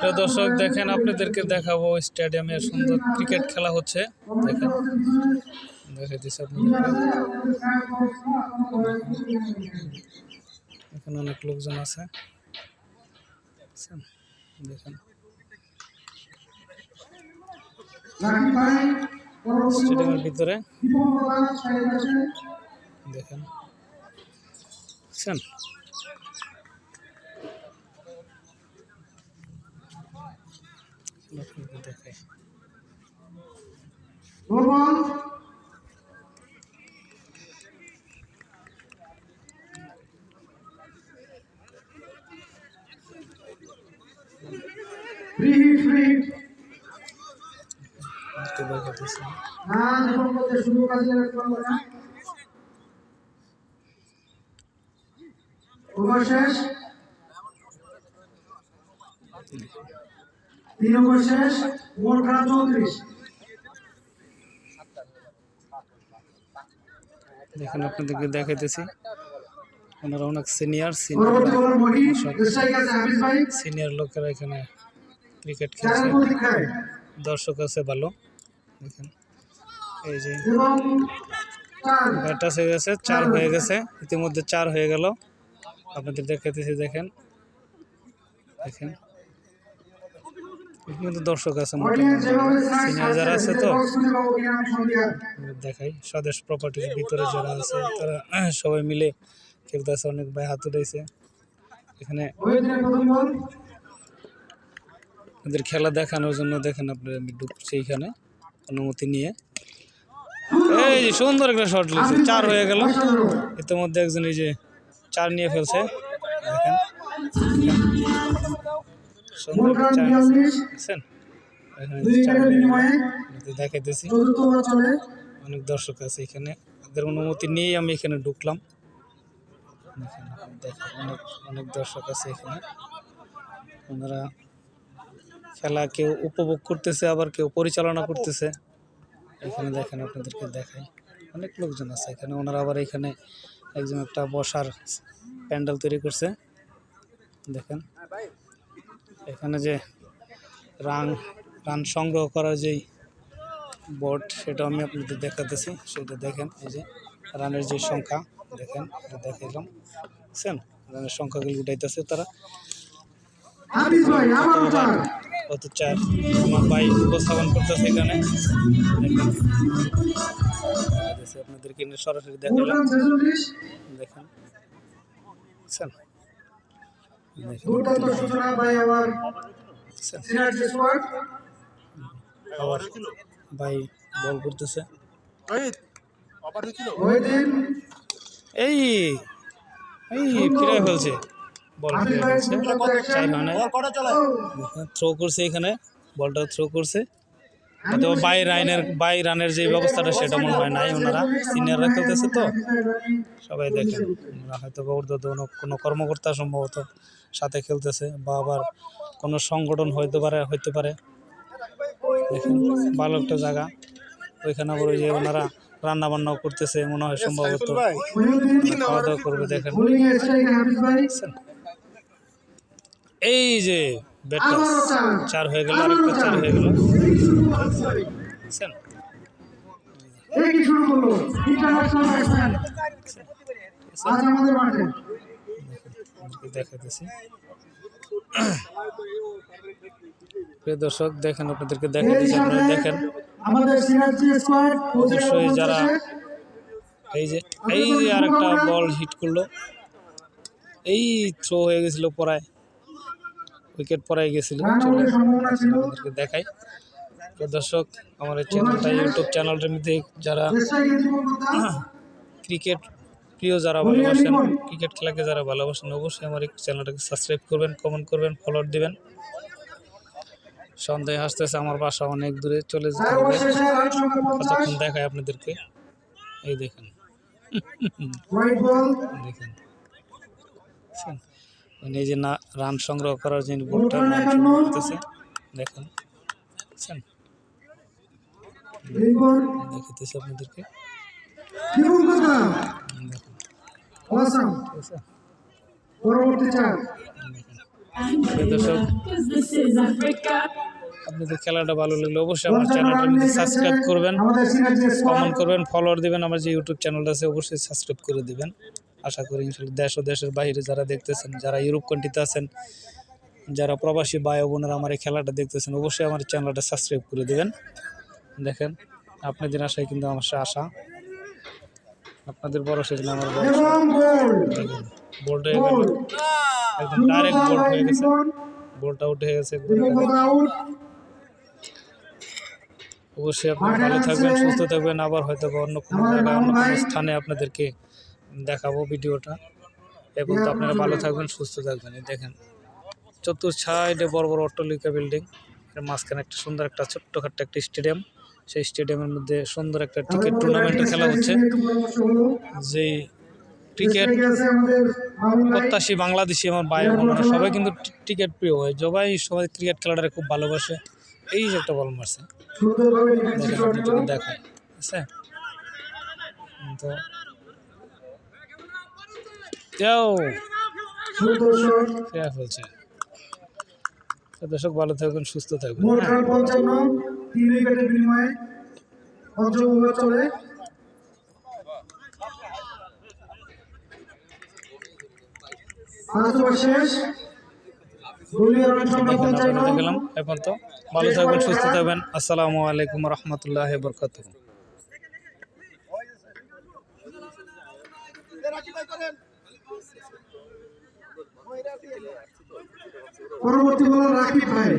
প্রিয় দর্শক দেখেন, আপনাদেরকে দেখাবো স্টেডিয়ামে সুন্দর ক্রিকেট খেলা হচ্ছে। দেখেন, দেখে দিচ্ছে আপনাদেরকে। এখানে অনেক লোকজন আছে, দেখেন স্টেডিয়ামের ভিতরে দেখেন দেখায়। শেষ 3 ওভার শেষ, মোট খেলা 34। দেখেন আপনাদেরকে দেখাইতেছি, ওনারা অনেক সিনিয়র লোকেরা এখানে ক্রিকেট খেলছে, দর্শক আছে ভালো। দেখেন এই যে ব্যাট হয়ে গেছে, 4 হয়ে গেছে, ইতিমধ্যে 4 হয়ে গেল। আপনাদের দেখাইতেছি, দেখেন দেখেন কিন্তু দর্শক আছে, সিনিয়র যারা আছে তো দেখাই। স্বদেশ প্রপার্টির ভিতরে যারা আছে তারা সবাই মিলে খেলতেছে, অনেক ভাই হাত উঠাইছে। এখানে ওদের খেলা দেখানোর জন্য দেখেন আপনার আমি ঢুকছি এইখানে অনুমতি নিয়ে। এই যে সুন্দর একটা শট লেগেছে, 4 হয়ে গেল। ইতিমধ্যে একজন এই যে 4 নিয়ে ফেলছে, দেখেন সুন্দর 4 দেখাইতেছি। অনেক দর্শক আছে এখানে, তাদের অনুমতি নিয়েই আমি এখানে ঢুকলাম। অনেক দর্শক আছে এখানে, ওনারা খেলা কেউ উপভোগ করতেছে, আবার কেউ পরিচালনা করতেছে। এখানে দেখেন আপনাদেরকে দেখাই, অনেক লোকজন আছে এখানে। ওনারা আবার এখানে একজন একটা বসার প্যান্ডেল তৈরি করছে। দেখেন এখানে যে রান সংগ্রহ করার যেই বোর্ড, সেটা আমি আপনাদের দেখাতেছি। সেটা দেখেন, এই যে রানের যে সংখ্যা দেখেন, এটা দেখাইলাম, বুঝছেন? রানের সংখ্যাগুলো উঠাইতেছে তারা। কত 4 আমার ভাই উপস্থাপন করতেছে এখানে, আপনাদেরকে সরাসরি দেখাইলাম। দেখেন আবার ভাই বল করতেছে। এই ফিরে ফেলছে, বল ফিরে ফেলছে, 4 রানে থ্রো করছে, এখানে বলটা থ্রো করছে। হয়তো বাই রানের যে ব্যবস্থাটা সেটা মনে হয় নাই, ওনারা সিনিয়ররা খেলতেছে তো সবাই দেখেন, ওনারা হয়তো ঊর্ধ্বতন কোনো কর্মকর্তা সম্ভবত সাথে খেলতেছে, বা আবার কোনো সংগঠন হইতে পারে। দেখেন ভালো একটা জায়গা, ওইখানে আবার ওই যে ওনারা রান্না বান্নাও করতেছে মনে হয়, সম্ভবত খাওয়া দাওয়া করবে। দেখেন এই যে ব্যাটটা 4 হয়ে গেল, আরেকটা 4 হয়ে গেল। দেখাতেছি প্রিয় দর্শক, দেখেন আপনাদেরকে দেখাতেছি, আপনারা দেখেন অবশ্যই যারা এই যে আরেকটা বল হিট করলো, এই থ্রো হয়ে গেছিল, পড়ায় উইকেট পড়ায় গেছিল। আপনাদেরকে দেখাই দর্শক, আমার এই চ্যানেলটা ইউটিউব চ্যানেলটার মধ্যে যারা ক্রিকেট প্রিয় যারা ভালোবাসেন, ক্রিকেট খেলাকে যারা ভালোবাসেন, অবশ্যই আমার এই চ্যানেলটাকে সাবস্ক্রাইব করবেন, কমেন্ট করবেন, ফলো দিবেন। সন্ধ্যায় আসতেছে, আমার বাসা অনেক দূরে, চলে যেতে হবে। কতক্ষণ দেখায় আপনাদেরকে, এই দেখেন দেখেন এই যে রান সংগ্রহ করার যে বোর্ডটা করতেছে, দেখেন দেখাতেছি আপনাদেরকে। দর্শক, আপনাদের খেলাটা ভালো লাগলে অবশ্যই আমার চ্যানেলটা সাবস্ক্রাইব করবেন, আমাদের সিনিয়র স্কোয়াড কমেন্ট করবেন, ফলোয়ার দিবেন। আমার যে ইউটিউব চ্যানেলটা আছে অবশ্যই সাবস্ক্রাইব করে দিবেন। আশা করি ইনশাল্লাহ দেশ ও দেশের বাইরে যারা দেখতেছেন, যারা ইউরোপ কান্ট্রিতে আছেন, যারা প্রবাসী ভাই ও বোনেরা আমার এই খেলাটা দেখতেছেন, অবশ্যই আমার চ্যানেলটা সাবস্ক্রাইব করে দিবেন। দেখেন আপনাদের আশায় কিন্তু আমার আশা, আপনাদের ভরসা কিন্তু আমার ভরসা। এবং গোল দেখেন বোল্ড হয়ে গেল, একদম ডাইরেক্ট বোল্ড হয়ে গেছে, বোল্ট আউট হয়ে গেছে একদম। আউট। অবশ্যই আপনারা ভালো থাকবেন, সুস্থ থাকবেন। আবার হয়তো বা অন্য কোনো জায়গায়, অন্য কোনো স্থানে আপনাদেরকে দেখাবো ভিডিওটা। এবং তো আপনারা ভালো থাকবেন, সুস্থ থাকবেন। এই দেখেন চতুর সাইডে বড় বড় অট্টালিকা বিল্ডিং, এর মাঝখানে একটা সুন্দর একটা ছোট্টখাট্ট একটা স্টেডিয়াম। সেই স্টেডিয়ামের মধ্যে সুন্দর একটা ক্রিকেট টুর্নামেন্টের খেলা হচ্ছে। যেই ক্রিকেট প্রত্যাশী বাংলাদেশি আমার ভাই বোনেরা সবাই কিন্তু ক্রিকেট প্রিয় হয়, সবাই ক্রিকেট খেলাটা খুব ভালোবাসে। এই যে একটা বল মারছে, দেখেন দেখায়, ঠিক আছে? তো খেয়া ফেলছে। তো দর্শক ভালো থাকবেন, সুস্থ থাকবেন। মোট রান 55, 3 উইকেটের বিনিময়ে পঞ্চম ওভার চলে। পাঁচ ওভার শেষ, দলীয় রান সংখ্যা 55। দেখলাম এখন তো ভালো থাকবেন, সুস্থ থাকবেন। আসসালামু আলাইকুম রহমতুল্লাহ বরকাতুহ। পরবর্তী বলার রাকিব ভাই।